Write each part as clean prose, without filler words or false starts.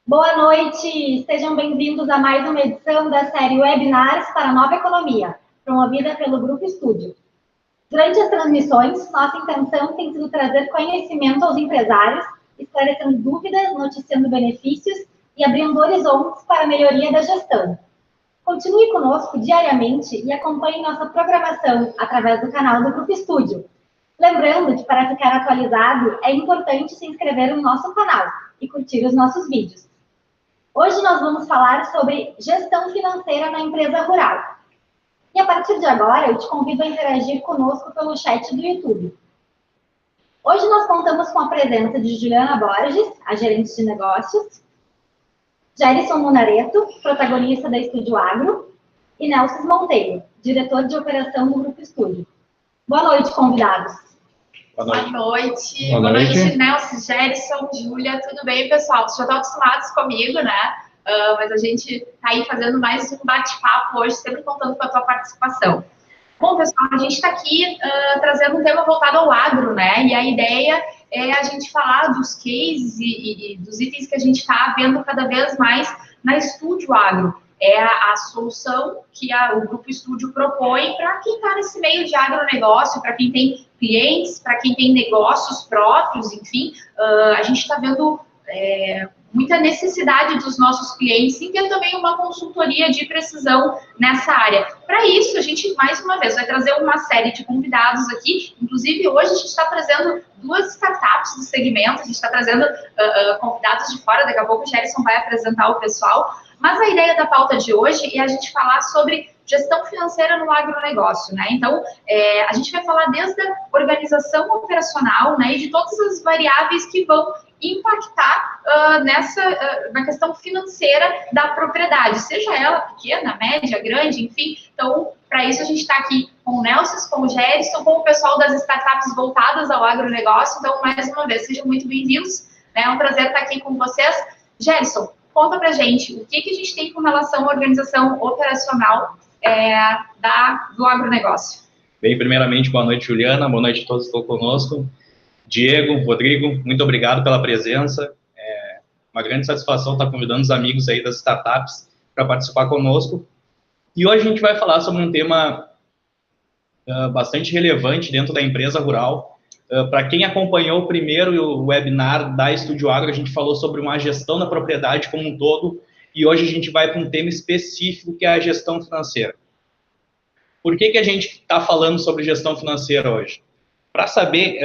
Boa noite, sejam bem-vindos a mais uma edição da série Webinars para a Nova Economia, promovida pelo Grupo Estúdio. Durante as transmissões, nossa intenção tem sido trazer conhecimento aos empresários, esclarecendo dúvidas, noticiando benefícios e abrindo horizontes para a melhoria da gestão. Continue conosco diariamente e acompanhe nossa programação através do canal do Grupo Estúdio. Lembrando que para ficar atualizado é importante se inscrever no nosso canal e curtir os nossos vídeos. Hoje nós vamos falar sobre gestão financeira na empresa rural. E a partir de agora eu te convido a interagir conosco pelo chat do YouTube. Hoje nós contamos com a presença de Juliana Borges, a gerente de negócios, Gerson Munareto, protagonista da Estúdio Agro, e Nelson Monteiro, diretor de operação do Grupo Estúdio. Boa noite, convidados. Boa noite. Boa noite, Nelson, Gerson, Júlia, tudo bem, pessoal? Vocês já estão acostumados comigo, né? Mas a gente está aí fazendo mais um bate-papo hoje, sempre contando com a tua participação. Bom, pessoal, a gente está aqui trazendo um tema voltado ao agro, né? E a ideia é a gente falar dos cases e dos itens que a gente está vendo cada vez mais na Estúdio Agro. É a solução que o Grupo Estúdio propõe para quem está nesse meio de agronegócio, para quem tem clientes, para quem tem negócios próprios, enfim. A gente está vendo muita necessidade dos nossos clientes em ter também uma consultoria de precisão nessa área. Para isso, a gente, mais uma vez, vai trazer uma série de convidados aqui. Inclusive, hoje a gente está trazendo duas startups do segmento, a gente está trazendo convidados de fora, daqui a pouco o Gerson vai apresentar o pessoal. Mas a ideia da pauta de hoje é a gente falar sobre gestão financeira no agronegócio, né? Então, a gente vai falar desde a organização operacional, né, e de todas as variáveis que vão impactar na questão financeira da propriedade, seja ela pequena, média, grande, enfim. Então, para isso a gente está aqui com o Nelson, com o Gerson, com o pessoal das startups voltadas ao agronegócio. Então, mais uma vez, sejam muito bem-vindos. É um prazer estar aqui com vocês. Gerson, conta pra gente o que a gente tem com relação à organização operacional do agronegócio. Bem, primeiramente, boa noite, Juliana, boa noite a todos que estão conosco. Diego, Rodrigo, muito obrigado pela presença. É uma grande satisfação estar convidando os amigos aí das startups para participar conosco. E hoje a gente vai falar sobre um tema bastante relevante dentro da empresa rural. Para quem acompanhou o primeiro webinar da Estúdio Agro, a gente falou sobre uma gestão da propriedade como um todo, e hoje a gente vai para um tema específico, que é a gestão financeira. Por que a gente está falando sobre gestão financeira hoje? Para saber,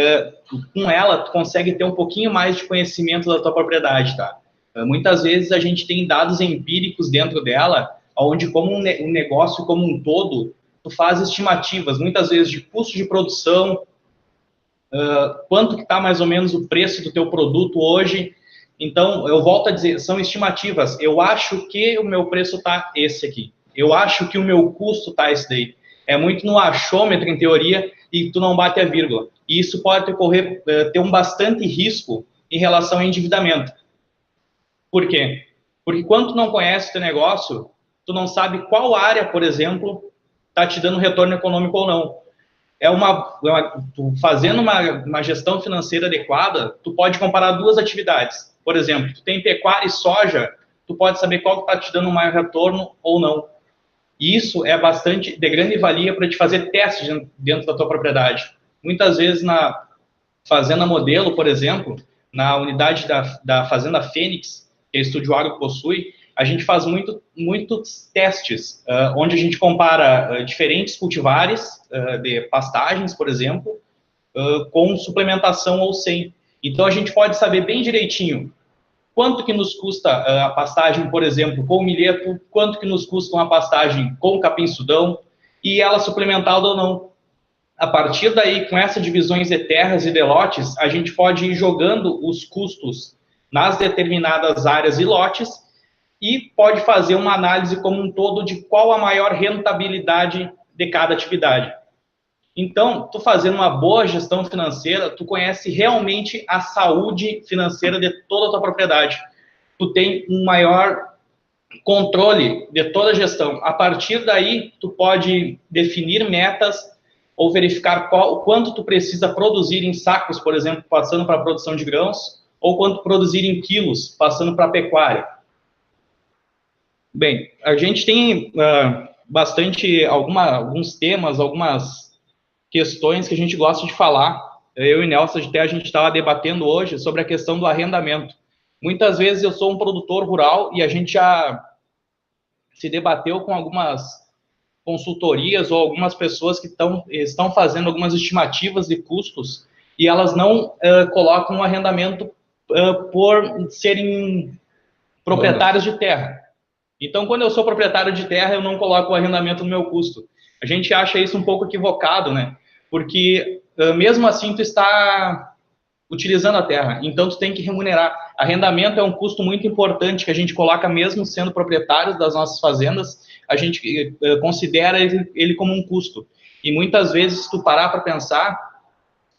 com ela, tu consegue ter um pouquinho mais de conhecimento da tua propriedade, tá? Muitas vezes a gente tem dados empíricos dentro dela, onde como um negócio como um todo, tu faz estimativas, muitas vezes de custo de produção, quanto que está mais ou menos o preço do teu produto hoje. Então, eu volto a dizer, são estimativas. Eu acho que o meu preço está esse aqui. Eu acho que o meu custo está esse daí. É muito no achômetro, em teoria, e tu não bate a vírgula. E isso pode ter um bastante risco em relação ao endividamento. Por quê? Porque quando tu não conhece o teu negócio, tu não sabe qual área, por exemplo, está te dando retorno econômico ou não. Tu fazendo uma gestão financeira adequada, tu pode comparar duas atividades. Por exemplo, tu tem pecuária e soja, tu pode saber qual está te dando maior retorno ou não. E isso é bastante de grande valia para te fazer testes dentro da tua propriedade. Muitas vezes na Fazenda Modelo, por exemplo, na unidade da Fazenda Fênix, que a Estúdio Agro possui, a gente faz muitos testes, onde a gente compara diferentes cultivares de pastagens, por exemplo, com suplementação ou sem. Então, a gente pode saber bem direitinho quanto que nos custa a pastagem, por exemplo, com milheto, quanto que nos custa uma pastagem com capim-sudão, e ela suplementada ou não. A partir daí, com essas divisões de terras e de lotes, a gente pode ir jogando os custos nas determinadas áreas e lotes, e pode fazer uma análise como um todo de qual a maior rentabilidade de cada atividade. Então, tu fazendo uma boa gestão financeira, tu conhece realmente a saúde financeira de toda a tua propriedade. Tu tem um maior controle de toda a gestão. A partir daí, tu pode definir metas ou verificar quanto tu precisa produzir em sacos, por exemplo, passando para a produção de grãos, ou quanto produzir em quilos, passando para a pecuária. Bem, a gente tem bastante alguns temas, algumas questões que a gente gosta de falar. Eu e Nelson, até a gente estava debatendo hoje sobre a questão do arrendamento. Muitas vezes eu sou um produtor rural e a gente já se debateu com algumas consultorias ou algumas pessoas que estão fazendo algumas estimativas de custos e elas não colocam um arrendamento por serem proprietários de terra. Então, quando eu sou proprietário de terra, eu não coloco o arrendamento no meu custo. A gente acha isso um pouco equivocado, né? Porque, mesmo assim, tu está utilizando a terra, então tu tem que remunerar. Arrendamento é um custo muito importante que a gente coloca mesmo sendo proprietários das nossas fazendas, a gente considera ele como um custo. E muitas vezes, se tu parar para pensar,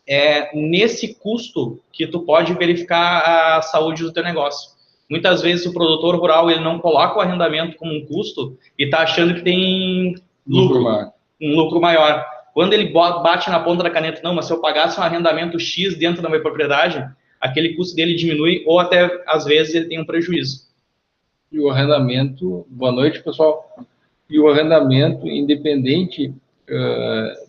é nesse custo que tu pode verificar a saúde do teu negócio. Muitas vezes o produtor rural ele não coloca o arrendamento como um custo e está achando que tem um lucro maior. Quando ele bate na ponta da caneta, não, mas se eu pagasse um arrendamento X dentro da minha propriedade, aquele custo dele diminui ou até, às vezes, ele tem um prejuízo. E o arrendamento, boa noite, pessoal, e o arrendamento, independente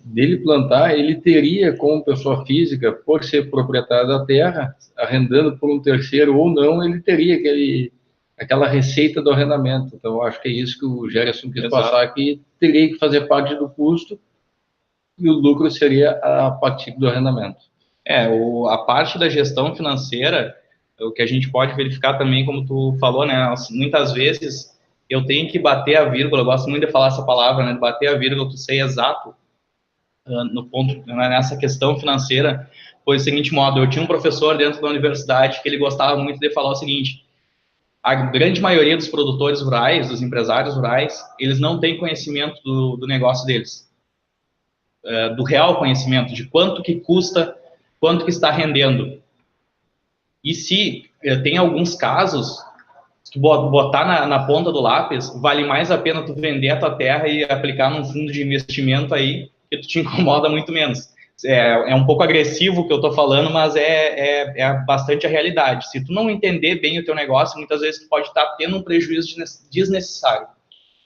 dele plantar, ele teria como pessoa física, por ser proprietário da terra, arrendando por um terceiro ou não, ele teria aquela receita do arrendamento. Então, acho que é isso que o Gerson quis passar, que teria que fazer parte do custo e o lucro seria a partir do arrendamento. A parte da gestão financeira, o que a gente pode verificar também, como tu falou, né, muitas vezes eu tenho que bater a vírgula, eu gosto muito de falar essa palavra, né, de bater a vírgula, tu ser exato no ponto, nessa questão financeira, foi o seguinte modo, eu tinha um professor dentro da universidade que ele gostava muito de falar o seguinte: a grande maioria dos produtores rurais, dos empresários rurais, eles não têm conhecimento do negócio deles, do real conhecimento, de quanto que custa, quanto que está rendendo. E se tem alguns casos, tu botar na ponta do lápis, vale mais a pena tu vender a tua terra e aplicar num fundo de investimento aí, que tu te incomoda muito menos. É um pouco agressivo o que eu tô falando, mas é bastante a realidade. Se tu não entender bem o teu negócio, muitas vezes tu pode estar tendo um prejuízo desnecessário.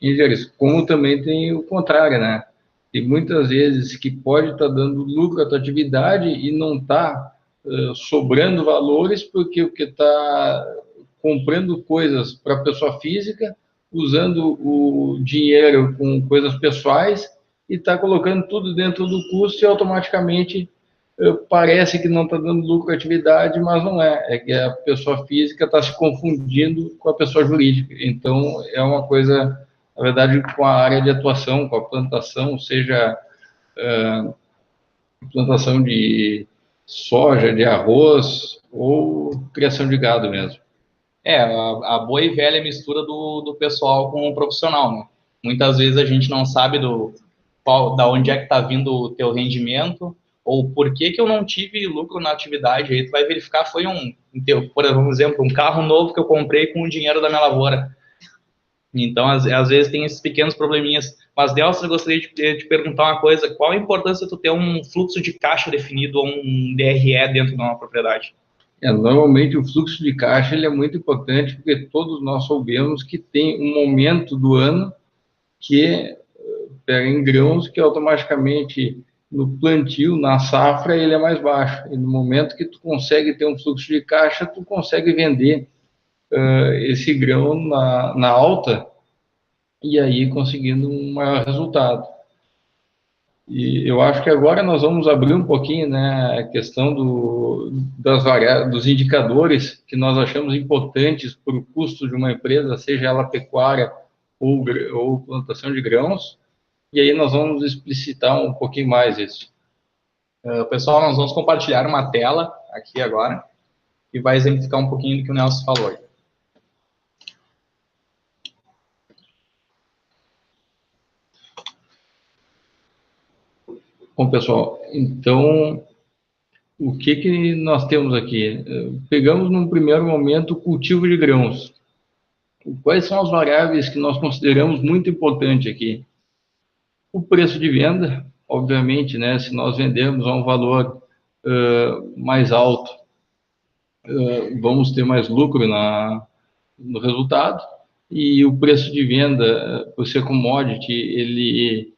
E, Gerson, como também tem o contrário, né? Tem muitas vezes que pode estar dando lucro à tua atividade e não está sobrando valores, porque o que está comprando coisas para a pessoa física, usando o dinheiro com coisas pessoais e está colocando tudo dentro do custo e automaticamente parece que não está dando lucro à atividade, mas não é. É que a pessoa física está se confundindo com a pessoa jurídica. Então, é uma coisa, na verdade, com a área de atuação, com a plantação, seja plantação de soja, de arroz ou criação de gado mesmo. A boa e velha mistura do pessoal com o profissional, né? Muitas vezes a gente não sabe da onde é que está vindo o teu rendimento, ou por que eu não tive lucro na atividade. Aí tu vai verificar, foi por exemplo, um carro novo que eu comprei com o dinheiro da minha lavoura. Então, às vezes tem esses pequenos probleminhas. Mas, Nelson, eu gostaria de te perguntar uma coisa: qual a importância de tu ter um fluxo de caixa definido ou um DRE dentro de uma propriedade? Normalmente o fluxo de caixa ele é muito importante, porque todos nós sabemos que tem um momento do ano que pega em grãos que automaticamente no plantio, na safra, ele é mais baixo. E no momento que tu consegue ter um fluxo de caixa, tu consegue vender esse grão na alta e aí conseguindo um maior resultado. E eu acho que agora nós vamos abrir um pouquinho, né, a questão dos indicadores que nós achamos importantes para o custo de uma empresa, seja ela pecuária ou plantação de grãos, e aí nós vamos explicitar um pouquinho mais isso. Pessoal, nós vamos compartilhar uma tela aqui agora e vai exemplificar um pouquinho do que o Nelson falou. Bom, pessoal, então, o que nós temos aqui? Pegamos, num primeiro momento, o cultivo de grãos. Quais são as variáveis que nós consideramos muito importantes aqui? O preço de venda, obviamente, né, se nós vendermos a um valor mais alto, vamos ter mais lucro no resultado, e o preço de venda, por ser commodity,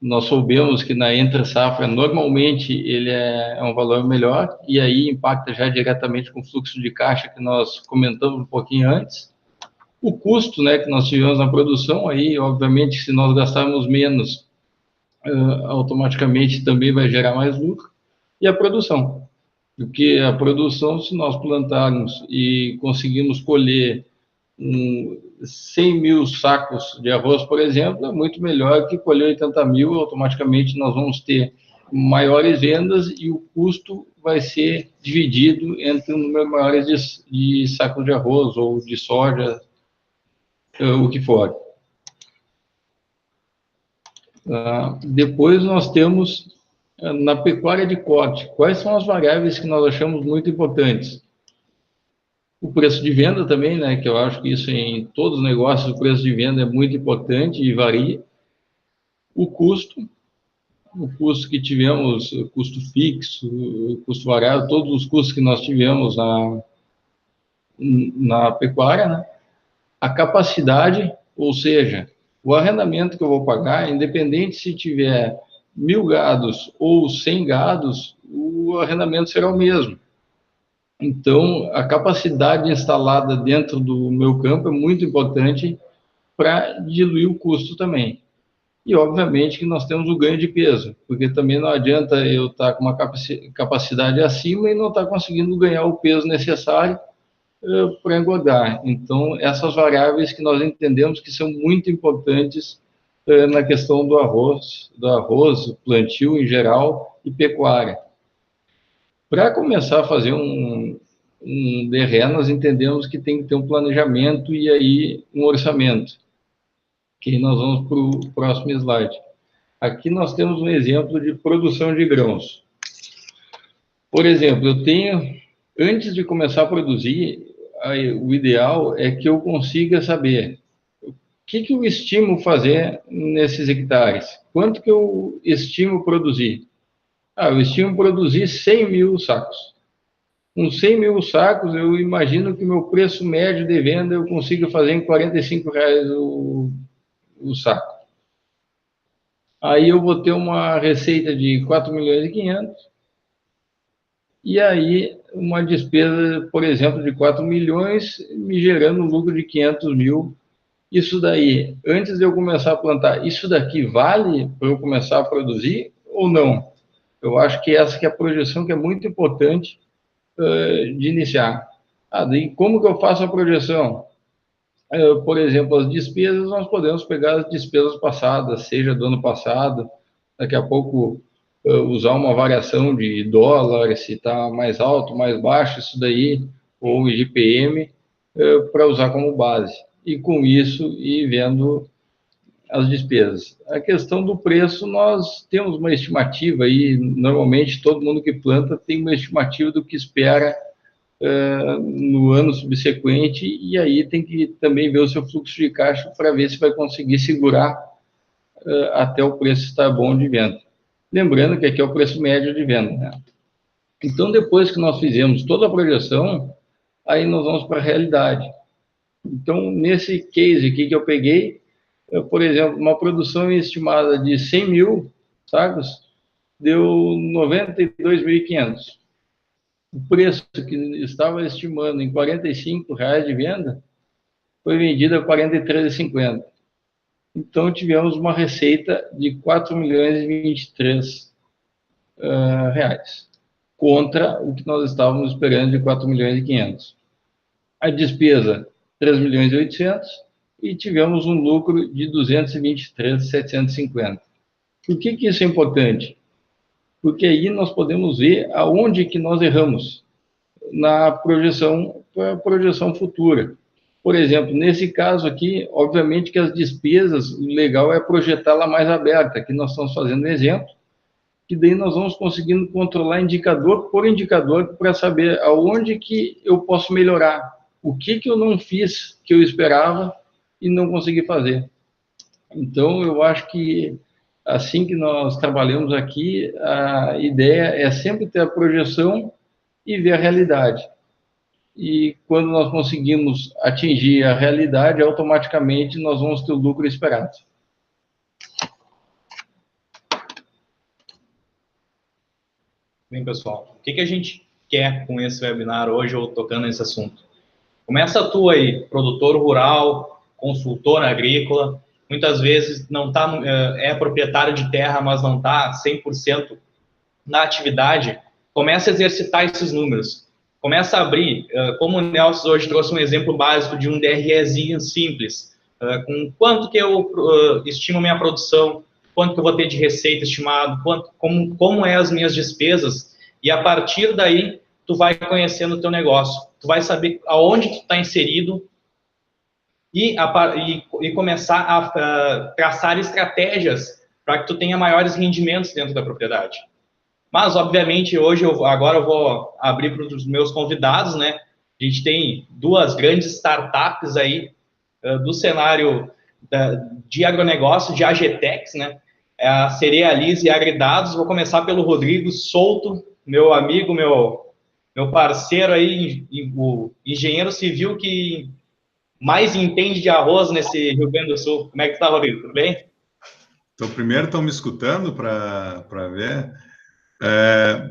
nós soubemos que na entre-safra, normalmente, ele é um valor melhor, e aí impacta já diretamente com o fluxo de caixa que nós comentamos um pouquinho antes. O custo, né, que nós tivemos na produção, aí, obviamente, se nós gastarmos menos, automaticamente também vai gerar mais lucro, e a produção. Porque a produção, se nós plantarmos e conseguirmos colher 100 mil sacos de arroz, por exemplo, é muito melhor que colher 80 mil, automaticamente nós vamos ter maiores vendas e o custo vai ser dividido entre um número maior de sacos de arroz ou de soja, o que for. Depois nós temos, na pecuária de corte, quais são as variáveis que nós achamos muito importantes? O preço de venda também, né, que eu acho que isso em todos os negócios, o preço de venda é muito importante e varia. O custo que tivemos, o custo fixo, o custo variável, todos os custos que nós tivemos na pecuária, né? A capacidade, ou seja, o arrendamento que eu vou pagar, independente se tiver 1000 gados ou 100 gados, o arrendamento será o mesmo. Então, a capacidade instalada dentro do meu campo é muito importante para diluir o custo também. E, obviamente, que nós temos o ganho de peso, porque também não adianta eu estar com uma capacidade acima e não estar conseguindo ganhar o peso necessário para engordar. Então, essas variáveis que nós entendemos que são muito importantes na questão do arroz, plantio em geral e pecuária. Para começar a fazer um DRE, nós entendemos que tem que ter um planejamento e aí um orçamento, que nós vamos para o próximo slide. Aqui nós temos um exemplo de produção de grãos. Por exemplo, eu tenho, antes de começar a produzir, o ideal é que eu consiga saber o que eu estimo fazer nesses hectares, quanto que eu estimo produzir. Eu estimo produzir 100 mil sacos. Com 100 mil sacos, eu imagino que o meu preço médio de venda eu consigo fazer em R$ 45 o saco. Aí eu vou ter uma receita de 4 milhões e 500. E aí uma despesa, por exemplo, de 4 milhões, me gerando um lucro de 500 mil. Isso daí, antes de eu começar a plantar, isso daqui vale para eu começar a produzir ou não? Eu acho que essa que é a projeção que é muito importante de iniciar. Daí como que eu faço a projeção? Por exemplo, as despesas, nós podemos pegar as despesas passadas, seja do ano passado, daqui a pouco usar uma variação de dólar, se está mais alto, mais baixo, isso daí, ou IGPM, para usar como base. E com isso, ir vendo as despesas. A questão do preço, nós temos uma estimativa aí, normalmente todo mundo que planta tem uma estimativa do que espera no ano subsequente, e aí tem que também ver o seu fluxo de caixa para ver se vai conseguir segurar até o preço estar bom de venda. Lembrando que aqui é o preço médio de venda, né? Então, depois que nós fizemos toda a projeção, aí nós vamos para a realidade. Então, nesse case aqui que eu peguei, por exemplo, uma produção estimada de 100 mil sacos deu 92.500. O preço que estava estimando em R$ 45 de venda foi vendido a R$ 43,50. Então, tivemos uma receita de R$ 4.023 contra o que nós estávamos esperando de R$ 4.500. A despesa, R$ 3.800.000, e tivemos um lucro de R$ 223.750. Por que isso é importante? Porque aí nós podemos ver aonde que nós erramos na projeção futura. Por exemplo, nesse caso aqui, obviamente que as despesas, o legal é projetá-la mais aberta, que nós estamos fazendo um exemplo, que daí nós vamos conseguindo controlar indicador por indicador para saber aonde que eu posso melhorar, o que eu não fiz que eu esperava e não consegui fazer. Então, eu acho que assim que nós trabalhamos aqui, a ideia é sempre ter a projeção e ver a realidade. E quando nós conseguimos atingir a realidade, automaticamente nós vamos ter o lucro esperado. Bem, pessoal, o que a gente quer com esse webinar hoje, ou tocando nesse assunto? Começa tu aí, produtor rural, consultor agrícola, muitas vezes não tá, é proprietário de terra, mas não está 100% na atividade. Começa a exercitar esses números. Começa a abrir, como o Nelson hoje trouxe um exemplo básico de um DREzinho simples, com quanto que eu estimo minha produção, quanto que eu vou ter de receita estimado, como é as minhas despesas, e a partir daí, tu vai conhecendo o teu negócio, tu vai saber aonde tu está inserido e começar a traçar estratégias para que tu tenha maiores rendimentos dentro da propriedade. Mas, obviamente, hoje, agora eu vou abrir para os meus convidados, né? A gente tem duas grandes startups aí do cenário de agronegócio, de AgTechs, né? A Cerealize e a Agridados. Vou começar pelo Rodrigo Souto, meu amigo, meu parceiro aí, o engenheiro civil que mais entende de arroz nesse Rio Grande do Sul. Como é que está, Rodrigo? Tudo bem? Então, primeiro, estão me escutando para ver?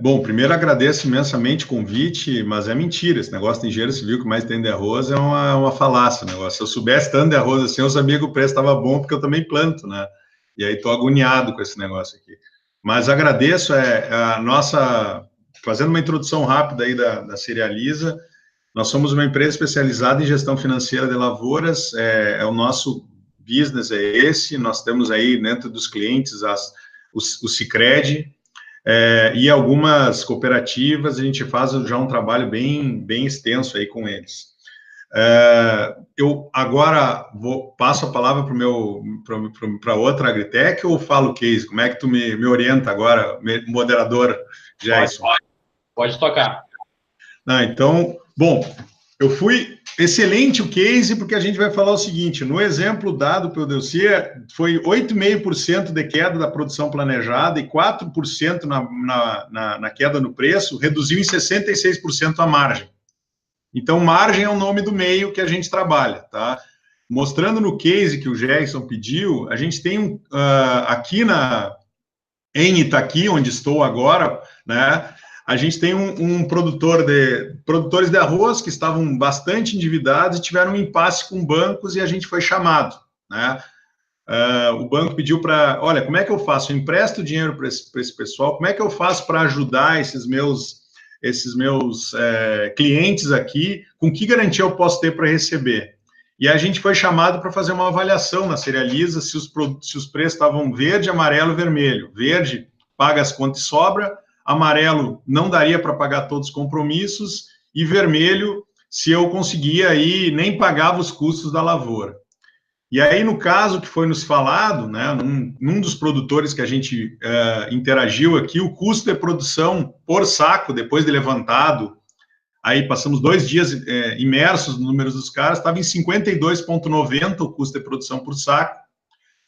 Bom, primeiro agradeço imensamente o convite, mas é mentira, esse negócio de engenheiro civil que mais tem de arroz é uma falácia, o negócio. Se eu soubesse tanto de arroz assim, eu sabia que o preço estava bom, porque eu também planto, né? E aí estou agoniado com esse negócio aqui. Mas agradeço, a nossa... Fazendo uma introdução rápida aí da Cerealiza, nós somos uma empresa especializada em gestão financeira de lavouras, o nosso business é esse, nós temos aí dentro dos clientes o Sicredi, e algumas cooperativas, a gente faz já um trabalho bem extenso aí com eles. Eu agora passo a palavra para outra Agritech ou falo case? Como é que tu me orienta agora, moderador Jason? Pode tocar. Então, bom, eu fui excelente o case, porque a gente vai falar o seguinte, no exemplo dado pelo Delci, foi 8,5% de queda da produção planejada e 4% na queda no preço, reduziu em 66% a margem. Então, margem é o nome do meio que a gente trabalha, tá? Mostrando no case que o Gerson pediu, a gente tem aqui em Itaqui, onde estou agora, né? A gente tem produtores de arroz que estavam bastante endividados e tiveram um impasse com bancos e a gente foi chamado, né? O banco pediu para, olha, como é que eu faço? Eu empresto dinheiro para esse pessoal, como é que eu faço para ajudar esses meus clientes aqui? Com que garantia eu posso ter para receber? E a gente foi chamado para fazer uma avaliação na Cerealiza se os preços estavam verde, amarelo, vermelho. Verde, paga as contas e sobra. Amarelo, não daria para pagar todos os compromissos, e vermelho, se eu conseguia aí, nem pagava os custos da lavoura. E aí, no caso que foi nos falado, né, num dos produtores que a gente interagiu aqui, o custo de produção por saco, depois de levantado, aí passamos 2 dias imersos nos números dos caras, estava em 52,90 o custo de produção por saco,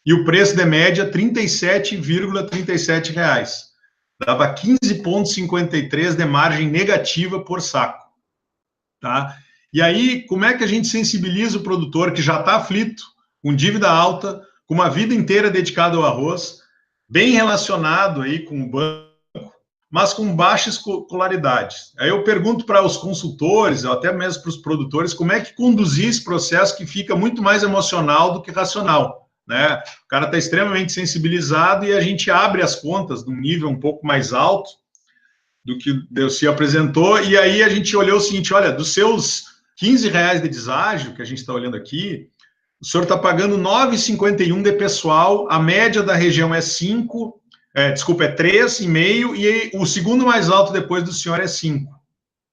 e o preço de média, R$ 37,37. Dava 15,53 de margem negativa por saco, tá? E aí, como é que a gente sensibiliza o produtor que já está aflito, com dívida alta, com uma vida inteira dedicada ao arroz, bem relacionado aí com o banco, mas com baixa escolaridade? Aí eu pergunto para os consultores, ou até mesmo para os produtores, como é que conduzir esse processo que fica muito mais emocional do que racional, né? O cara está extremamente sensibilizado e a gente abre as contas num nível um pouco mais alto do que o Delci apresentou, e aí a gente olhou o seguinte, olha, dos seus R$15 de deságio, que a gente está olhando aqui, o senhor está pagando 9,51 de pessoal, a média da região é 5, é 3,5, e o segundo mais alto depois do senhor é 5.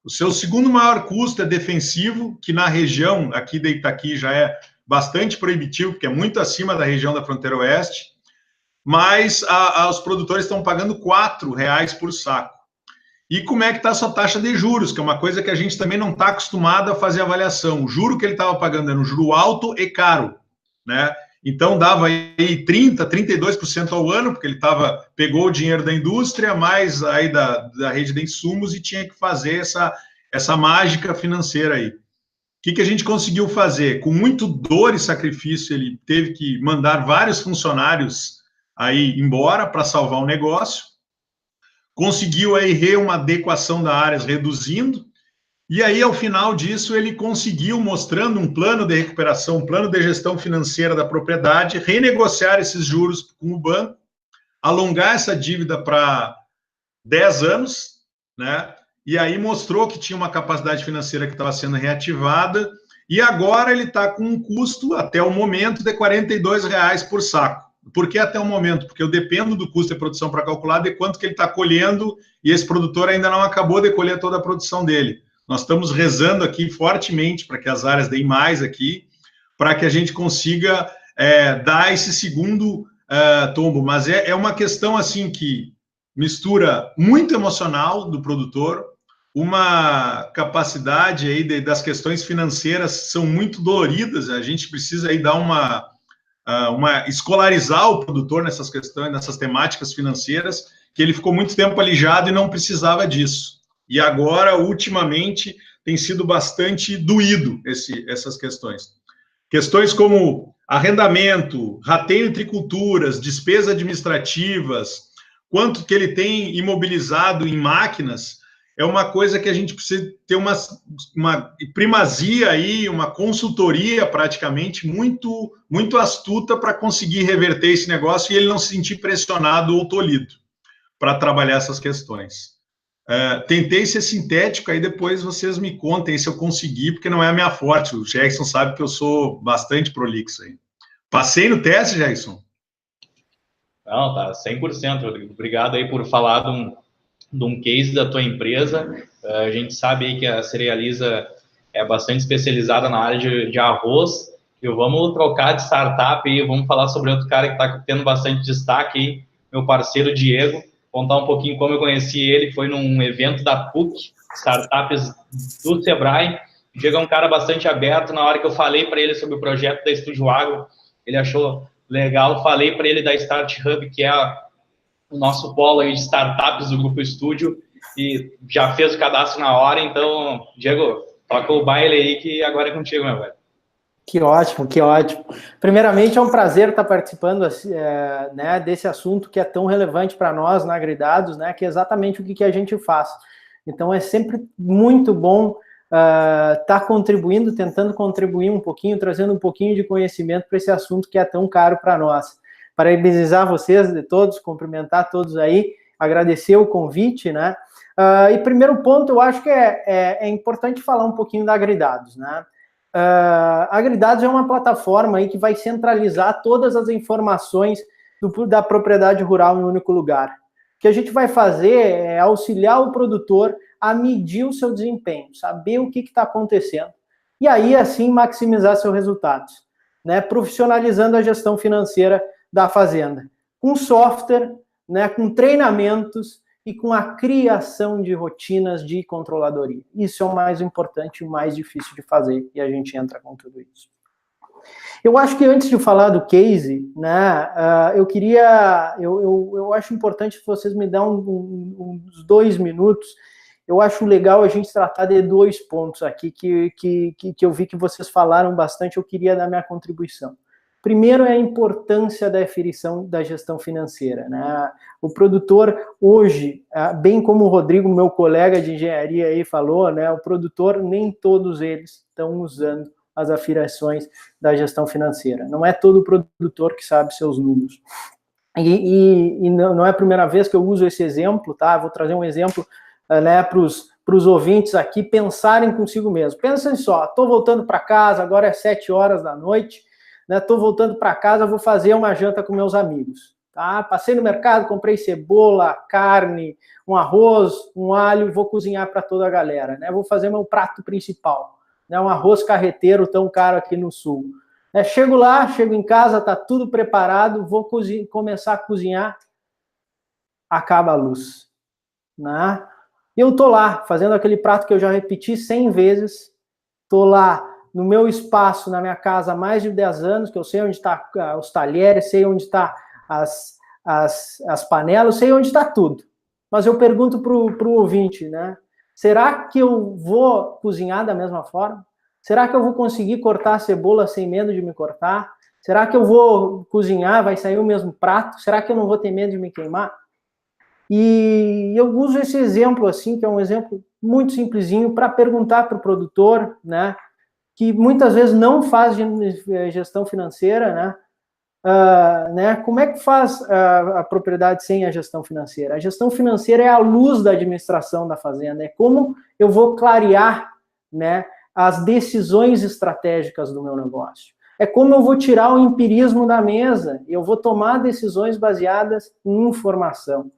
O seu segundo maior custo é defensivo, que na região aqui de Itaqui já é bastante proibitivo, porque é muito acima da região da fronteira oeste, mas os produtores estão pagando R$4 por saco. E como é que está a sua taxa de juros, que é uma coisa que a gente também não está acostumado a fazer avaliação. O juro que ele estava pagando era um juro alto e caro, né? Então, dava aí 30%, 32% ao ano, porque ele pegou o dinheiro da indústria, mais aí da rede de insumos e tinha que fazer essa mágica financeira aí. O que a gente conseguiu fazer? Com muito dor e sacrifício, ele teve que mandar vários funcionários aí embora para salvar o negócio. Conseguiu aí uma adequação das áreas, reduzindo. E aí, ao final disso, ele conseguiu, mostrando um plano de recuperação, um plano de gestão financeira da propriedade, renegociar esses juros com o banco, alongar essa dívida para 10 anos, né? E aí mostrou que tinha uma capacidade financeira que estava sendo reativada, e agora ele está com um custo, até o momento, de R$ 42 por saco. Por que até o momento? Porque eu dependo do custo de produção para calcular de quanto que ele está colhendo, e esse produtor ainda não acabou de colher toda a produção dele. Nós estamos rezando aqui fortemente para que as áreas deem mais aqui, para que a gente consiga dar esse segundo tombo. Mas é uma questão assim que mistura muito emocional do produtor, uma capacidade aí das questões financeiras são muito doloridas. A gente precisa aí dar escolarizar o produtor nessas questões, nessas temáticas financeiras, que ele ficou muito tempo alijado e não precisava disso. E agora, ultimamente, tem sido bastante doído essas questões. Questões como arrendamento, rateio entre culturas, despesas administrativas, quanto que ele tem imobilizado em máquinas, é uma coisa que a gente precisa ter uma primazia aí, uma consultoria praticamente muito, muito astuta para conseguir reverter esse negócio e ele não se sentir pressionado ou tolhido para trabalhar essas questões. Tentei ser sintético, aí depois vocês me contem se eu consegui, porque não é a minha forte. O Jackson sabe que eu sou bastante prolixo aí. Passei no teste, Jackson? Não, tá 100%, Rodrigo. Obrigado aí por falar de um case da tua empresa. A gente sabe aí que a Cerealiza é bastante especializada na área de arroz. E vamos trocar de startup aí, vamos falar sobre outro cara que está tendo bastante destaque aí, meu parceiro Diego. Contar um pouquinho como eu conheci ele, foi num evento da PUC, Startups do Sebrae. O Diego é um cara bastante aberto. Na hora que eu falei para ele sobre o projeto da Estúdio Agro, ele achou legal. Falei para ele da Start Hub, que é o nosso polo aí de startups do Grupo Estúdio, e já fez o cadastro na hora. Então, Diego, toca o baile aí que agora é contigo, meu velho. Que ótimo, que ótimo. Primeiramente, é um prazer estar participando né, desse assunto que é tão relevante para nós na AgriDados, né, que é exatamente o que a gente faz. Então, é sempre muito bom estar contribuindo, tentando contribuir um pouquinho, trazendo um pouquinho de conhecimento para esse assunto que é tão caro para nós. Parabenizar vocês de todos, cumprimentar todos aí, agradecer o convite, né? E primeiro ponto, eu acho que é importante falar um pouquinho da AgriDados, né? A AgriDados é uma plataforma aí que vai centralizar todas as informações da propriedade rural em um único lugar. O que a gente vai fazer é auxiliar o produtor a medir o seu desempenho, saber o que está acontecendo, e aí, assim, maximizar seus resultados, né? Profissionalizando a gestão financeira da fazenda, com software, né? Com treinamentos e com a criação de rotinas de controladoria. Isso é o mais importante e o mais difícil de fazer, e a gente entra com tudo isso. Eu acho que antes de falar do case, né, eu acho importante que vocês me dão uns 2 minutos. Eu acho legal a gente tratar de 2 pontos aqui que eu vi que vocês falaram bastante, eu queria dar minha contribuição. Primeiro é a importância da definição da gestão financeira, né? O produtor hoje, bem como o Rodrigo, meu colega de engenharia aí falou, né? O produtor, nem todos eles estão usando as afirmações da gestão financeira. Não é todo produtor que sabe seus números. E não é a primeira vez que eu uso esse exemplo, tá? Vou trazer um exemplo, né, para os ouvintes aqui pensarem consigo mesmo. Pensem só, estou voltando para casa, agora é 7 horas da noite, estou voltando para casa, vou fazer uma janta com meus amigos. Tá? Passei no mercado, comprei cebola, carne, um arroz, um alho, vou cozinhar para toda a galera. Né? Vou fazer meu prato principal, né? Um arroz carreteiro tão caro aqui no sul. Chego lá, chego em casa, está tudo preparado, vou começar a cozinhar, acaba a luz. Né? Eu estou lá, fazendo aquele prato que eu já repeti 100 vezes, estou lá no meu espaço, na minha casa, há mais de 10 anos, que eu sei onde está os talheres, sei onde está as panelas, sei onde está tudo. Mas eu pergunto para o ouvinte, né? Será que eu vou cozinhar da mesma forma? Será que eu vou conseguir cortar a cebola sem medo de me cortar? Será que eu vou cozinhar, vai sair o mesmo prato? Será que eu não vou ter medo de me queimar? E eu uso esse exemplo, assim, que é um exemplo muito simplesinho, para perguntar para o produtor, né, que muitas vezes não faz gestão financeira, né, como é que faz a propriedade sem a gestão financeira? A gestão financeira é a luz da administração da fazenda, é como eu vou clarear, né, as decisões estratégicas do meu negócio. É como eu vou tirar o empirismo da mesa, eu vou tomar decisões baseadas em informação,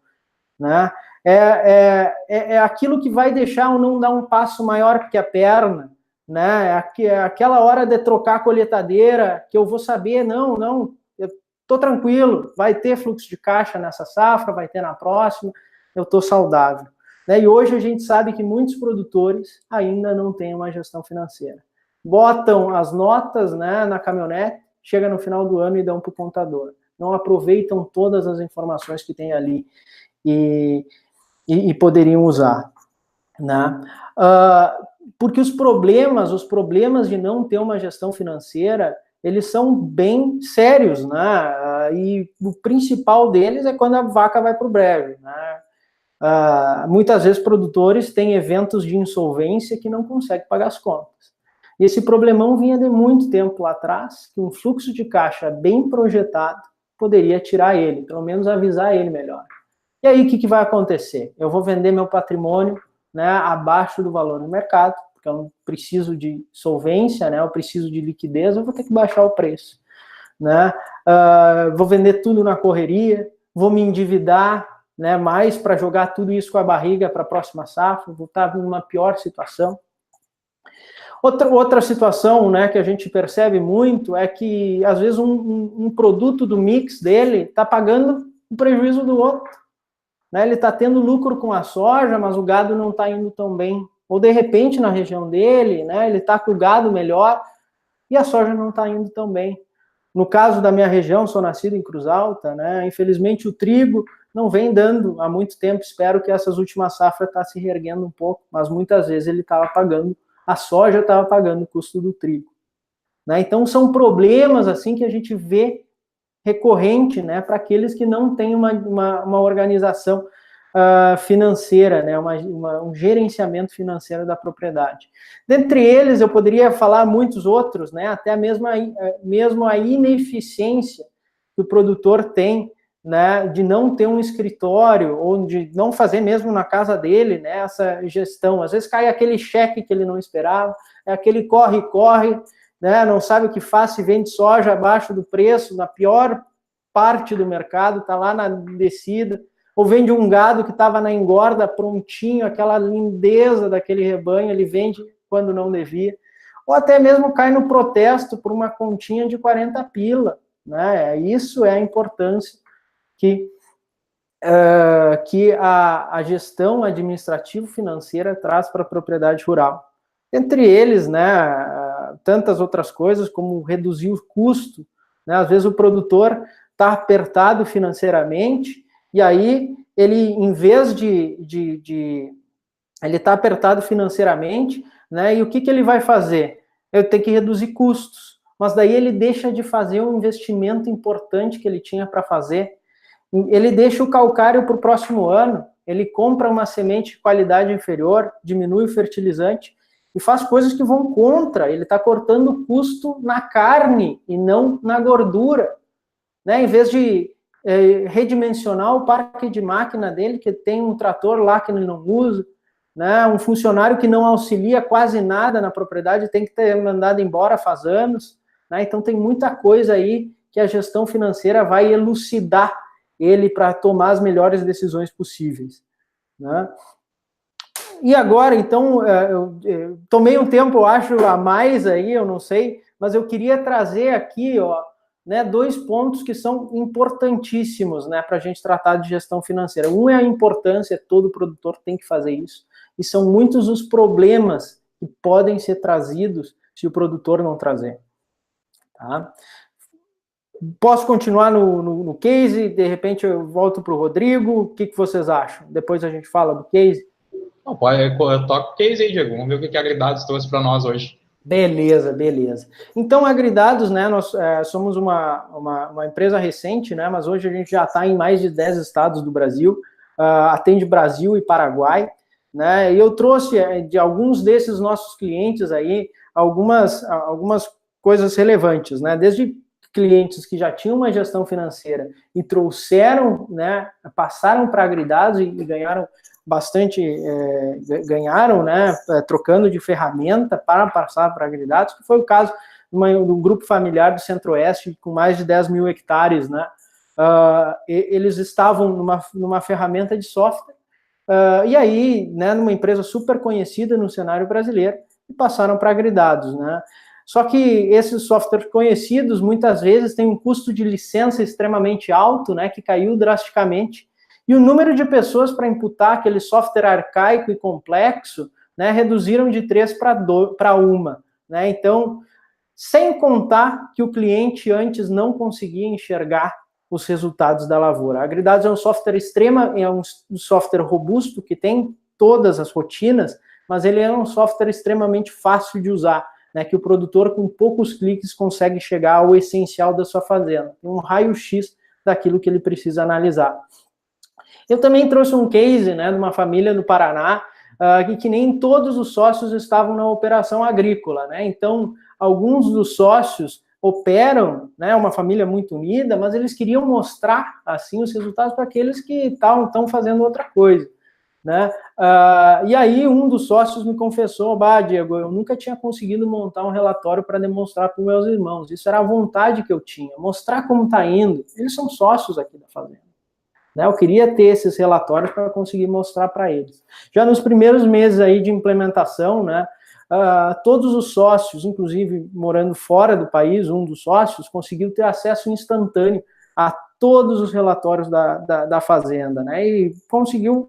né? É aquilo que vai deixar eu não dar um passo maior que a perna, né? É aquela hora de trocar a colheitadeira, que eu vou saber, não, eu estou tranquilo, vai ter fluxo de caixa nessa safra, vai ter na próxima, eu estou saudável. Né? E hoje a gente sabe que muitos produtores ainda não têm uma gestão financeira. Botam as notas, né, na caminhonete, chega no final do ano e dão para o contador. Não aproveitam todas as informações que tem ali e poderiam usar, né? Porque os problemas de não ter uma gestão financeira, eles são bem sérios, né? E o principal deles é quando a vaca vai para o brejo, né? Muitas vezes produtores têm eventos de insolvência que não conseguem pagar as contas. E esse problemão vinha de muito tempo lá atrás, que um fluxo de caixa bem projetado poderia tirar ele, pelo menos avisar ele melhor. E aí, o que vai acontecer? Eu vou vender meu patrimônio, né, abaixo do valor no mercado, porque eu não preciso de solvência, né, eu preciso de liquidez, eu vou ter que baixar o preço. Né? Vou vender tudo na correria, vou me endividar, né, mais para jogar tudo isso com a barriga para a próxima safra, vou estar numa pior situação. Outra situação, né, que a gente percebe muito é que, às vezes, um produto do mix dele está pagando o prejuízo do outro. Né? Ele está tendo lucro com a soja, mas o gado não está indo tão bem. Ou, de repente, na região dele, né, ele está com o gado melhor e a soja não está indo tão bem. No caso da minha região, sou nascido em Cruz Alta, né, infelizmente o trigo não vem dando há muito tempo. Espero que essas últimas safras está se reerguendo um pouco, mas muitas vezes ele estava pagando, a soja estava pagando o custo do trigo. Né? Então, são problemas assim que a gente vê recorrente, né, para aqueles que não têm uma organização financeira, né, um gerenciamento financeiro da propriedade. Dentre eles, eu poderia falar muitos outros, né, até mesmo a ineficiência que o produtor tem, né, de não ter um escritório, ou de não fazer mesmo na casa dele, né, essa gestão. Às vezes cai aquele cheque que ele não esperava, é aquele corre-corre, né, não sabe o que faz, se vende soja abaixo do preço, na pior parte do mercado, está lá na descida, ou vende um gado que estava na engorda prontinho, aquela lindeza daquele rebanho, ele vende quando não devia, ou até mesmo cai no protesto por uma continha de 40 pila, né? Isso é a importância que a gestão administrativo-financeira traz para a propriedade rural. Entre eles, né, tantas outras coisas, como reduzir o custo, né? Às vezes o produtor está apertado financeiramente, e aí ele, em vez ele está apertado financeiramente, né, e o que ele vai fazer? Eu tenho que reduzir custos, mas daí ele deixa de fazer um investimento importante que ele tinha para fazer, ele deixa o calcário para o próximo ano, ele compra uma semente de qualidade inferior, diminui o fertilizante, e faz coisas que vão contra, ele está cortando o custo na carne e não na gordura. Né? Em vez de redimensionar o parque de máquina dele, que tem um trator lá que ele não usa, né? Um funcionário que não auxilia quase nada na propriedade, tem que ter mandado embora faz anos. Né? Então tem muita coisa aí que a gestão financeira vai elucidar ele para tomar as melhores decisões possíveis. Né? E agora, então, eu tomei um tempo, eu acho, a mais aí, eu não sei, mas eu queria trazer aqui, ó, né, 2 pontos que são importantíssimos, né, para a gente tratar de gestão financeira. Um é a importância, todo produtor tem que fazer isso, e são muitos os problemas que podem ser trazidos se o produtor não trazer. Tá? Posso continuar no case? De repente eu volto para o Rodrigo. O que vocês acham? Depois a gente fala do case. Não, toca o case aí, Diego. Vamos ver o que a Agridados trouxe para nós hoje. Beleza. Então, a Agridados, né, nós somos uma empresa recente, né, mas hoje a gente já está em mais de 10 estados do Brasil, atende Brasil e Paraguai, né, e eu trouxe de alguns desses nossos clientes aí algumas coisas relevantes, né, desde clientes que já tinham uma gestão financeira e trouxeram, né, passaram para a Agridados e ganharam bastante, né, trocando de ferramenta para passar para Agridados, que foi o caso de um grupo familiar do Centro-Oeste com mais de 10 mil hectares, né, eles estavam numa ferramenta de software, e aí, né, numa empresa super conhecida no cenário brasileiro, e passaram para Agridados, né. Só que esses softwares conhecidos, muitas vezes, têm um custo de licença extremamente alto, né, que caiu drasticamente, e o número de pessoas para imputar aquele software arcaico e complexo, né, reduziram de 3 para 1. Né? Então, sem contar que o cliente antes não conseguia enxergar os resultados da lavoura. A Agridados é um software um software robusto, que tem todas as rotinas, mas ele é um software extremamente fácil de usar, né, que o produtor, com poucos cliques, consegue chegar ao essencial da sua fazenda. Um raio-x daquilo que ele precisa analisar. Eu também trouxe um case, né, de uma família no Paraná, que nem todos os sócios estavam na operação agrícola, né? Então, alguns dos sócios operam, né, uma família muito unida, mas eles queriam mostrar, assim, os resultados para aqueles que estão fazendo outra coisa, né? E aí, um dos sócios me confessou: Diego, eu nunca tinha conseguido montar um relatório para demonstrar para os meus irmãos. Isso era a vontade que eu tinha, mostrar como está indo. Eles são sócios aqui da fazenda. Eu queria ter esses relatórios para conseguir mostrar para eles. Já nos primeiros meses aí de implementação, né, todos os sócios, inclusive morando fora do país, um dos sócios conseguiu ter acesso instantâneo a todos os relatórios da fazenda, né, e conseguiu,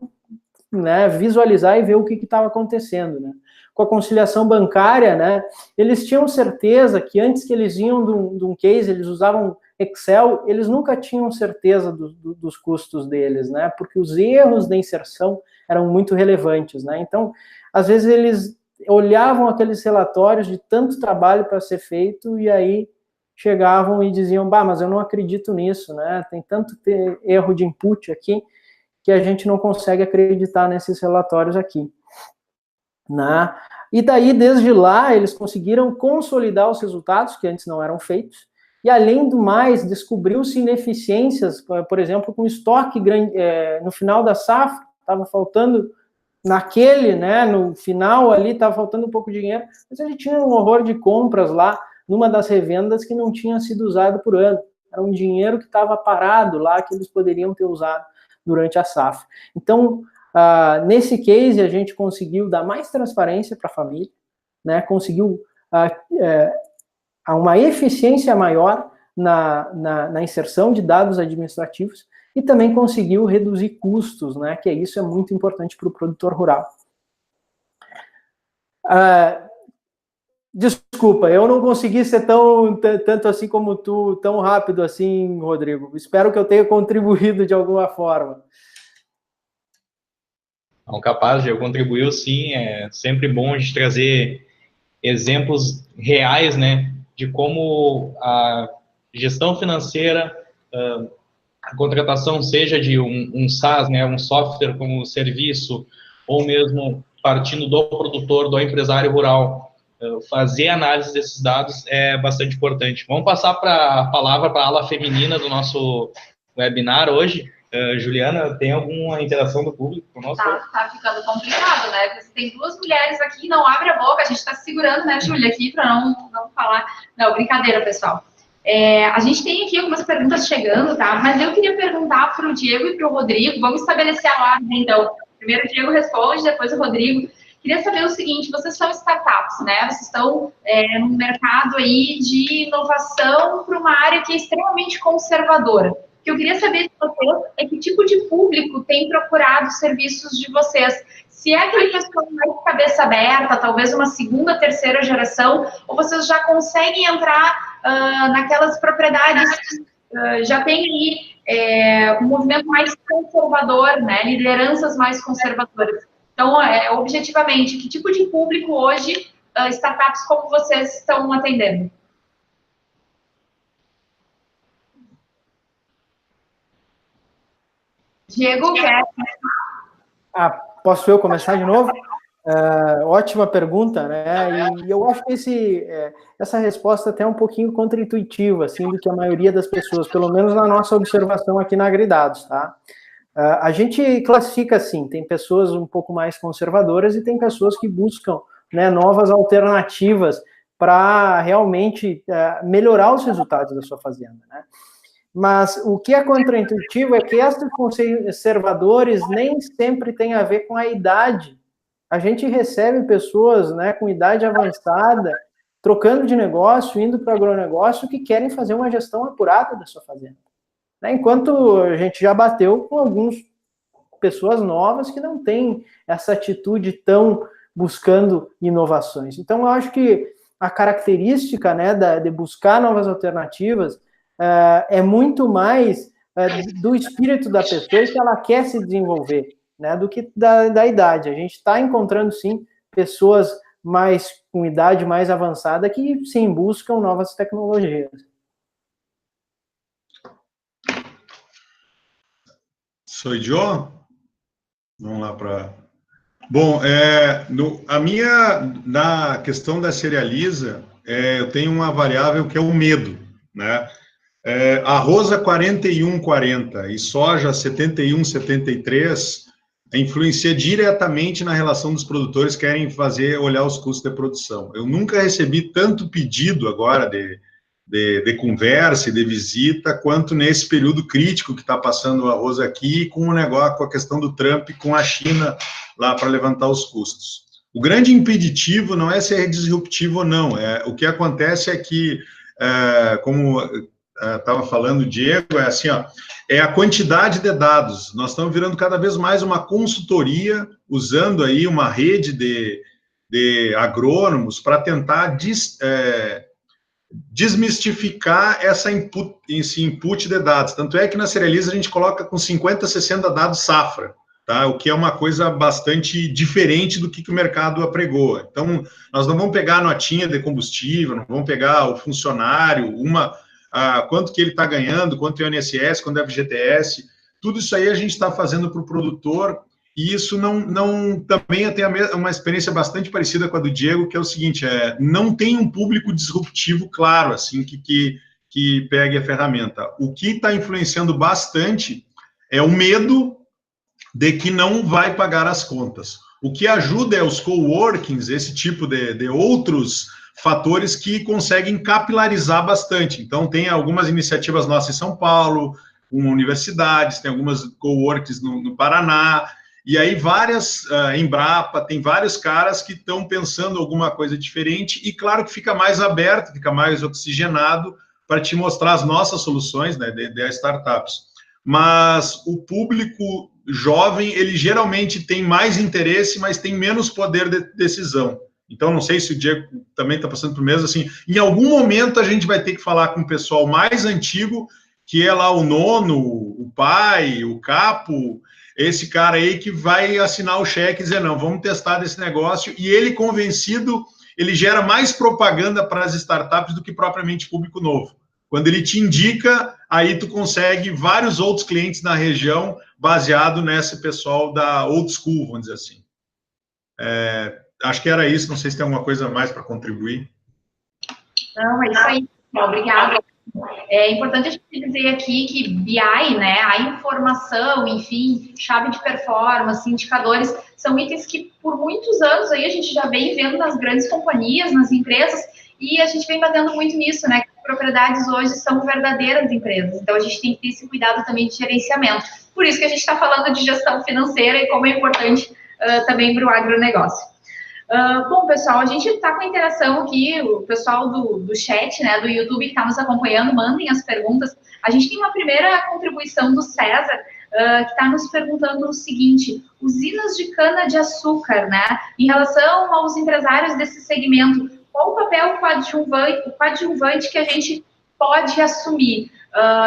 né, visualizar e ver o que estava acontecendo, né. Com a conciliação bancária, né, eles tinham certeza que antes que eles iam de um case, eles usavam Excel, eles nunca tinham certeza dos custos deles, né, porque os erros da inserção eram muito relevantes, né, então, às vezes eles olhavam aqueles relatórios de tanto trabalho para ser feito, e aí chegavam e diziam: mas eu não acredito nisso, né, tem tanto erro de input aqui, que a gente não consegue acreditar nesses relatórios aqui, né, e daí, desde lá, eles conseguiram consolidar os resultados, que antes não eram feitos. E, além do mais, descobriu-se ineficiências, por exemplo, com estoque grande, no final da safra, estava faltando né, no final ali, estava faltando um pouco de dinheiro, mas ele tinha um horror de compras lá, numa das revendas que não tinha sido usado por ano. Era um dinheiro que estava parado lá, que eles poderiam ter usado durante a safra. Então, nesse case, a gente conseguiu dar mais transparência para a família, né, conseguiu uma eficiência maior na inserção de dados administrativos, e também conseguiu reduzir custos, né, que isso é muito importante para o produtor rural. Desculpa, eu não consegui ser tanto assim como tu, tão rápido assim, Rodrigo. Espero que eu tenha contribuído de alguma forma. Não, capaz, eu contribuiu sim. É sempre bom a gente trazer exemplos reais, né, de como a gestão financeira, a contratação, seja de um SaaS, né, um software como serviço, ou mesmo partindo do produtor, do empresário rural, fazer análise desses dados é bastante importante. Vamos passar a palavra para a ala feminina do nosso webinar hoje. Juliana, tem alguma interação do público conosco? Tá ficando complicado, né? Você tem duas mulheres aqui, não abre a boca, a gente está segurando, né, Júlia, aqui para não falar. Não, brincadeira, pessoal. A gente tem aqui algumas perguntas chegando, tá? Mas eu queria perguntar para o Diego e para o Rodrigo. Vamos estabelecer a ordem, então. Primeiro o Diego responde, depois o Rodrigo. Queria saber o seguinte: vocês são startups, né? Vocês estão no mercado aí de inovação para uma área que é extremamente conservadora. O que eu queria saber de vocês é que tipo de público tem procurado os serviços de vocês. Se é aquele pessoal mais cabeça aberta, talvez uma segunda, terceira geração, ou vocês já conseguem entrar naquelas propriedades que já tem aí um movimento mais conservador, né? Lideranças mais conservadoras. Então, objetivamente, que tipo de público hoje startups como vocês estão atendendo? Diego, quer? Posso eu começar de novo? Ótima pergunta, né? E eu acho que essa resposta até é um pouquinho contraintuitiva, assim, do que a maioria das pessoas, pelo menos na nossa observação aqui na Agridados, tá? A gente classifica assim, tem pessoas um pouco mais conservadoras e tem pessoas que buscam, né, novas alternativas para realmente melhorar os resultados da sua fazenda, né? Mas o que é contraintuitivo é que esses conservadores nem sempre tem a ver com a idade. A gente recebe pessoas, né, com idade avançada, trocando de negócio, indo para o agronegócio, que querem fazer uma gestão apurada da sua fazenda. Enquanto a gente já bateu com algumas pessoas novas que não têm essa atitude tão buscando inovações. Então, eu acho que a característica, né, de buscar novas alternativas é muito mais do espírito da pessoa que ela quer se desenvolver, né, do que da idade. A gente está encontrando, sim, pessoas com idade mais avançada que, sim, buscam novas tecnologias. Sou Joe? Vamos lá para... Bom, na questão da cerealiza, eu tenho uma variável que é o medo, né? Arroz a 41,40 e soja 71,73 influencia diretamente na relação dos produtores que querem olhar os custos de produção. Eu nunca recebi tanto pedido agora de conversa e de visita, quanto nesse período crítico que está passando o arroz aqui, com o negócio, com a questão do Trump, com a China lá para levantar os custos. O grande impeditivo não é se é disruptivo ou não, o que acontece é que, como estava falando o Diego, assim, ó, é a quantidade de dados. Nós estamos virando cada vez mais uma consultoria, usando aí uma rede de agrônomos para tentar desmistificar esse input de dados. Tanto é que na Cerealiza a gente coloca com 50, 60 dados safra, tá? O que é uma coisa bastante diferente do que o mercado apregoa. Então, nós não vamos pegar a notinha de combustível, não vamos pegar o funcionário, quanto que ele está ganhando, quanto é o INSS, quanto é o FGTS, tudo isso aí a gente está fazendo para o produtor, e isso também tem uma experiência bastante parecida com a do Diego, que é o seguinte, não tem um público disruptivo claro, assim, que pegue a ferramenta. O que está influenciando bastante é o medo de que não vai pagar as contas. O que ajuda é os coworkings, esse tipo de outros fatores que conseguem capilarizar bastante. Então, tem algumas iniciativas nossas em São Paulo, com universidades, tem algumas coworkings no Paraná, e aí várias, Embrapa, tem vários caras que estão pensando alguma coisa diferente, e claro que fica mais aberto, fica mais oxigenado para te mostrar as nossas soluções, né, de startups. Mas o público jovem, ele geralmente tem mais interesse, mas tem menos poder de decisão. Então, não sei se o Diego também está passando por mesmo, assim, em algum momento a gente vai ter que falar com o pessoal mais antigo, que é lá o nono, o pai, o capo, esse cara aí que vai assinar o cheque e dizer, não, vamos testar desse negócio, e ele convencido, ele gera mais propaganda para as startups do que propriamente público novo. Quando ele te indica, aí tu consegue vários outros clientes na região, baseado nesse pessoal da old school, vamos dizer assim. Acho que era isso, não sei se tem alguma coisa mais para contribuir. Não, é isso aí. Obrigada. É importante a gente dizer aqui que BI, né, a informação, enfim, chave de performance, indicadores, são itens que por muitos anos aí a gente já vem vendo nas grandes companhias, nas empresas, e a gente vem batendo muito nisso, né, que as propriedades hoje são verdadeiras empresas, então a gente tem que ter esse cuidado também de gerenciamento. Por isso que a gente está falando de gestão financeira e como é importante também para o agronegócio. Bom, pessoal, a gente está com a interação aqui, o pessoal do chat, né, do YouTube que está nos acompanhando, mandem as perguntas. A gente tem uma primeira contribuição do César, que está nos perguntando o seguinte: usinas de cana-de-açúcar, né, em relação aos empresários desse segmento, qual o papel coadjuvante que a gente pode assumir?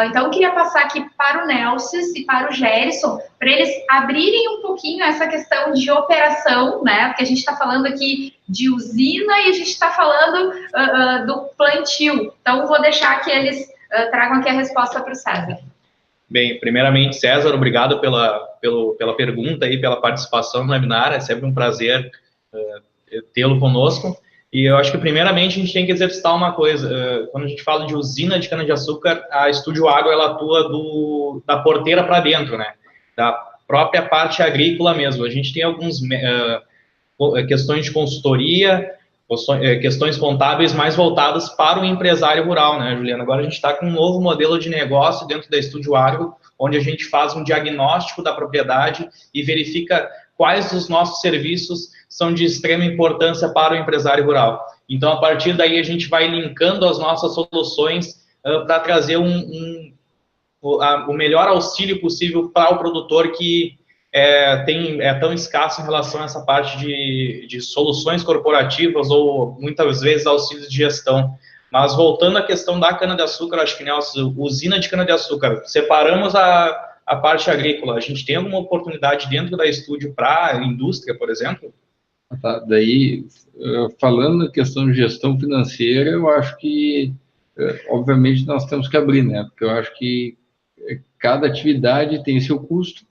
Então, eu queria passar aqui para o Nelson e para o Gerson, para eles abrirem um pouquinho essa questão de operação, né? Porque a gente está falando aqui de usina e a gente está falando do plantio. Então, vou deixar que eles tragam aqui a resposta para o César. Bem, primeiramente, César, obrigado pela pergunta e pela participação no webinar. É sempre um prazer tê-lo conosco. E eu acho que, primeiramente, a gente tem que exercitar uma coisa. Quando a gente fala de usina de cana-de-açúcar, a Estúdio Agro, ela atua da porteira para dentro, né? Da própria parte agrícola mesmo. A gente tem algumas questões de consultoria, questões contábeis mais voltadas para o empresário rural, né, Juliana? Agora a gente está com um novo modelo de negócio dentro da Estúdio Agro, onde a gente faz um diagnóstico da propriedade e verifica quais dos nossos serviços são de extrema importância para o empresário rural. Então, a partir daí, a gente vai linkando as nossas soluções para trazer o melhor auxílio possível para o produtor que é tão escasso em relação a essa parte de soluções corporativas ou, muitas vezes, auxílios de gestão. Mas, voltando à questão da cana-de-açúcar, acho que, Nelson, usina de cana-de-açúcar, separamos a parte agrícola. A gente tem alguma oportunidade dentro da Estúdio para a indústria, por exemplo? Tá, daí, falando na questão de gestão financeira, eu acho que, obviamente, nós temos que abrir, né? Porque eu acho que cada atividade tem seu custo,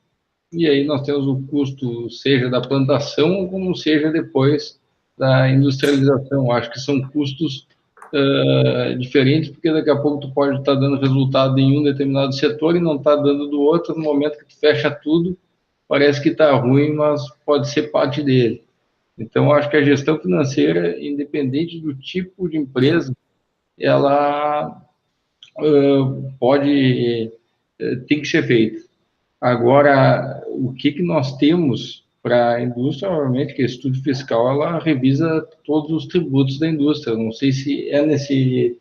e aí nós temos o custo, seja da plantação, como seja depois da industrialização. Eu acho que são custos diferentes, porque daqui a pouco tu pode estar dando resultado em um determinado setor e não está dando do outro. No momento que tu fecha tudo, parece que está ruim, mas pode ser parte dele. Então, acho que a gestão financeira, independente do tipo de empresa, ela tem que ser feita. Agora, o que nós temos para a indústria, obviamente, que a Estúdio Fiscal, ela revisa todos os tributos da indústria. Não sei se é nesse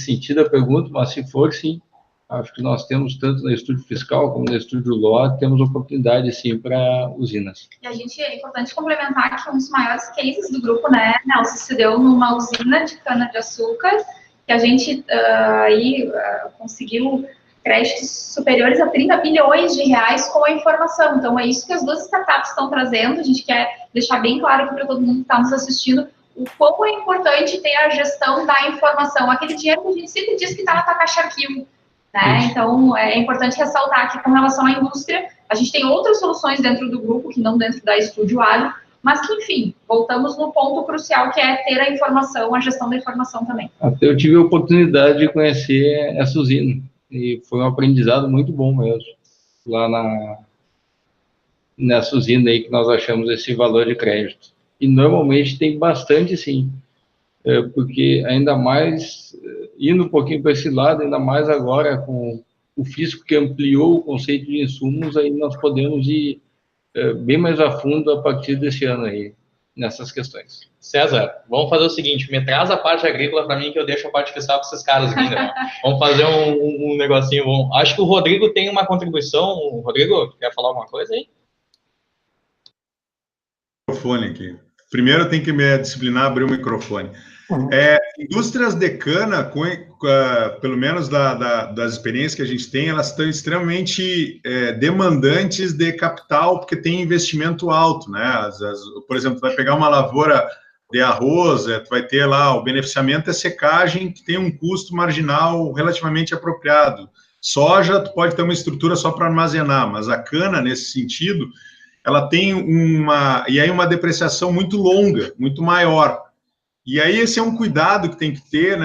sentido a pergunta, mas se for, sim. Acho que nós temos, tanto na Estúdio Fiscal como na Estúdio Law, temos oportunidade, sim, para usinas. E a gente, é importante complementar que um dos maiores cases do grupo, né, Nelson, se deu numa usina de cana-de-açúcar, que a gente conseguiu créditos superiores a 30 bilhões de reais com a informação. Então, é isso que as duas startups estão trazendo. A gente quer deixar bem claro aqui para todo mundo que está nos assistindo o quão é importante ter a gestão da informação. Aquele dinheiro que a gente sempre diz que está na tua caixa arquivo. Né? Então, é importante ressaltar que, com relação à indústria, a gente tem outras soluções dentro do grupo, que não dentro da Estúdio Agro, mas que, enfim, voltamos no ponto crucial, que é ter a informação, a gestão da informação também. Até eu tive a oportunidade de conhecer essa usina, e foi um aprendizado muito bom mesmo, lá nessa usina aí que nós achamos esse valor de crédito. E, normalmente, tem bastante, sim, porque ainda mais, indo um pouquinho para esse lado, ainda mais agora com o fisco que ampliou o conceito de insumos, aí nós podemos ir bem mais a fundo a partir desse ano aí, nessas questões. César, vamos fazer o seguinte, me traz a parte agrícola para mim, que eu deixo a parte fiscal com esses caras aqui, né? Vamos fazer um negocinho bom. Acho que o Rodrigo tem uma contribuição. Rodrigo, quer falar alguma coisa aí? Microfone aqui. Primeiro tem que me disciplinar, abrir o microfone. Indústrias de cana, pelo menos das experiências que a gente tem, elas estão extremamente demandantes de capital, porque tem investimento alto, né? Por exemplo, tu vai pegar uma lavoura de arroz, tu vai ter lá, o beneficiamento é secagem, que tem um custo marginal relativamente apropriado. Soja, tu pode ter uma estrutura só para armazenar, mas a cana, nesse sentido, ela tem uma depreciação muito longa, muito maior. E aí esse é um cuidado que tem que ter,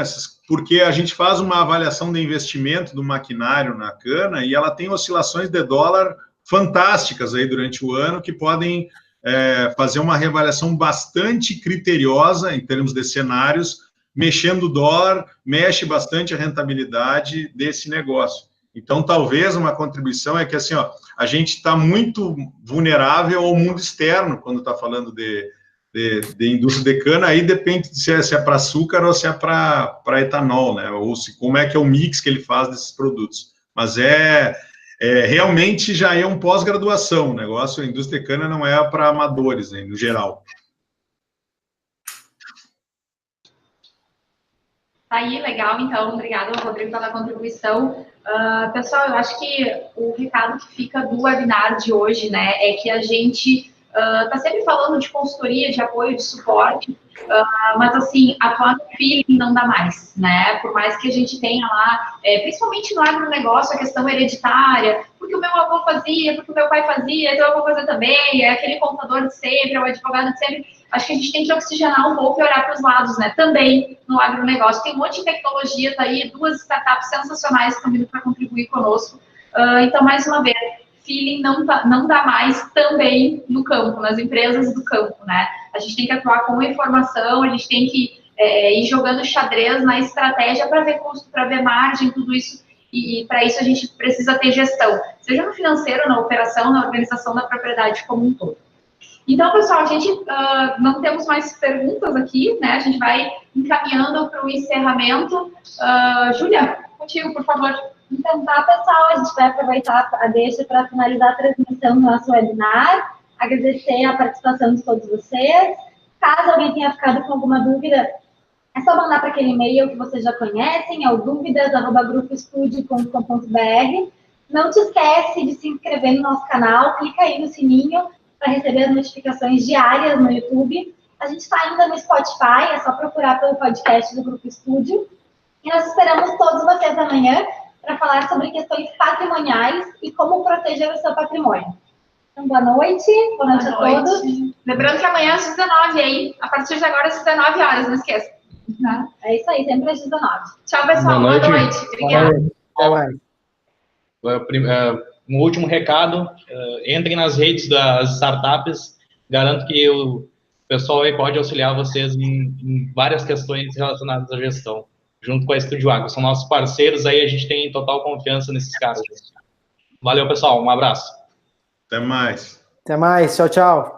porque a gente faz uma avaliação de investimento do maquinário na cana e ela tem oscilações de dólar fantásticas aí durante o ano, que podem fazer uma reavaliação bastante criteriosa em termos de cenários, mexendo o dólar, mexe bastante a rentabilidade desse negócio. Então, talvez uma contribuição é que, assim, a gente está muito vulnerável ao mundo externo quando está falando de indústria de cana, aí depende se é para açúcar ou se é para etanol, né? Ou como é que é o mix que ele faz desses produtos. Mas realmente já é um pós-graduação, o negócio, a indústria de cana não é para amadores, né, no geral. Tá aí, legal, então, obrigada, Rodrigo, pela contribuição. Pessoal, eu acho que o recado que fica do webinar de hoje, né, é que a gente está sempre falando de consultoria, de apoio, de suporte, mas, assim, atuar no feeling não dá mais, né, por mais que a gente tenha lá, principalmente no agronegócio, a questão hereditária, porque o meu avô fazia, porque o meu pai fazia, então eu vou fazer também, é aquele contador de sempre, é o advogado de sempre. Acho que a gente tem que oxigenar um pouco e olhar para os lados, né? Também no agronegócio. Tem um monte de tecnologias aí, 2 startups sensacionais que estão vindo para contribuir conosco. Então, mais uma vez, feeling não dá mais também no campo, nas empresas do campo, né? A gente tem que atuar com informação, a gente tem que ir jogando xadrez na estratégia para ver custo, para ver margem, tudo isso. E para isso a gente precisa ter gestão, seja no financeiro, na operação, na organização da propriedade como um todo. Então, pessoal, a gente não temos mais perguntas aqui, né? A gente vai encaminhando para o encerramento. Júlia, contigo, por favor. Então, tá, pessoal, a gente vai aproveitar a deixa para finalizar a transmissão do nosso webinar, agradecer a participação de todos vocês. Caso alguém tenha ficado com alguma dúvida, é só mandar para aquele e-mail que vocês já conhecem, é o dúvidas@grupoestudio.com.br. Não te esquece de se inscrever no nosso canal, clica aí no sininho para receber as notificações diárias no YouTube. A gente está ainda no Spotify, é só procurar pelo podcast do Grupo Estúdio. E nós esperamos todos vocês amanhã para falar sobre questões patrimoniais e como proteger o seu patrimônio. Então, boa noite a todos. Lembrando que amanhã às 19, aí, a partir de agora às 19 horas, não esqueça. Tá? É isso aí, sempre às 19. Tchau, pessoal. Boa noite. Obrigada. Até mais. Um último recado, entrem nas redes das startups, garanto que o pessoal aí pode auxiliar vocês em várias questões relacionadas à gestão, junto com a Estúdio Agro. São nossos parceiros aí, a gente tem total confiança nesses caras. Valeu, pessoal, um abraço. Até mais. Até mais, tchau, tchau.